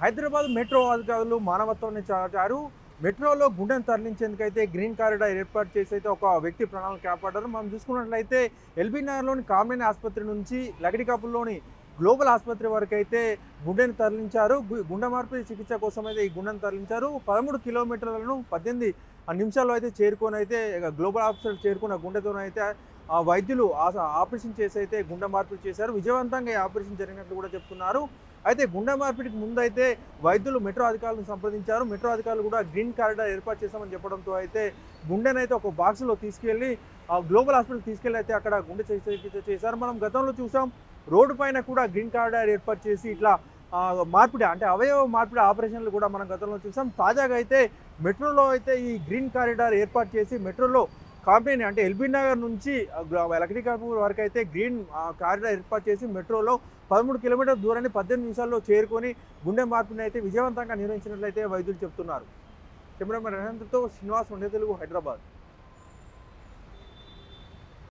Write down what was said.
Hyderabad metro అధికారులు మానవత్వాన్ని చాటారు. మెట్రోలో గుండెను తరలించేందుకైతే గ్రీన్ కారిడార్ ఏర్పాటు చేసి అయితే ఒక వ్యక్తి ప్రాణాలను కాపాడారు. మనం చూసుకున్నట్లయితే ఎల్బీ నగర్‌లోని కామినేని ఆసుపత్రి నుంచి లగడికపుల్లోని గ్లోబల్ ఆసుపత్రి వరకైతే గుండెను తరలించారు. గుండె మార్పిడి చికిత్స కోసం అయితే ఈ గుండెను తరలించారు. 13 కిలోమీటర్లను 18 నిమిషాల్లో అయితే చేరుకొని అయితే గ్లోబల్ హాస్పిటల్ చేరుకున్న గుండెతోనైతే ఆ వైద్యులు ఆపరేషన్ చేసి అయితే గుండె మార్పిడి చేశారు. విజయవంతంగా ఈ ఆపరేషన్ జరిగినట్లు కూడా చెప్తున్నారు. అయితే గుండె మార్పిడికి ముందైతే వైద్యులు మెట్రో అధికారులను సంప్రదించారు. మెట్రో అధికారులు కూడా గ్రీన్ కారిడార్ ఏర్పాటు చేశామని చెప్పడంతో అయితే గుండెనైతే ఒక బాక్స్‌లో తీసుకెళ్ళి గ్లోబల్ హాస్పిటల్‌కి తీసుకెళ్ళి అయితే అక్కడ గుండె శస్త్రచికిత్స చేశారు. మనం గతంలో చూసాం రోడ్డు పైన కూడా గ్రీన్ కారిడార్ ఏర్పాటు చేసి ఇట్లా మార్పిడి అంటే అవయవ మార్పిడి ఆపరేషన్లు కూడా మనం గతంలో చూసాం. తాజాగా అయితే మెట్రోలో అయితే ఈ గ్రీన్ కారిడార్ ఏర్పాటు చేసి మెట్రోలో కామినేని అంటే ఎల్బీ నగర్ నుంచి లక్డీకాపూర్ వరకు అయితే గ్రీన్ కారిడార్ ఏర్పాటు చేసి మెట్రోలో 13 కిలోమీటర్ల దూరాన్ని 18 నిమిషాల్లో చేరుకొని గుండె మార్పిడిని అయితే విజయవంతంగా నిర్వహించినట్లయితే వైద్యులు చెప్తున్నారు. కెమెరామెన్ రహంత్‌తో శ్రీనివాస్, వండే తెలుగు, హైదరాబాద్.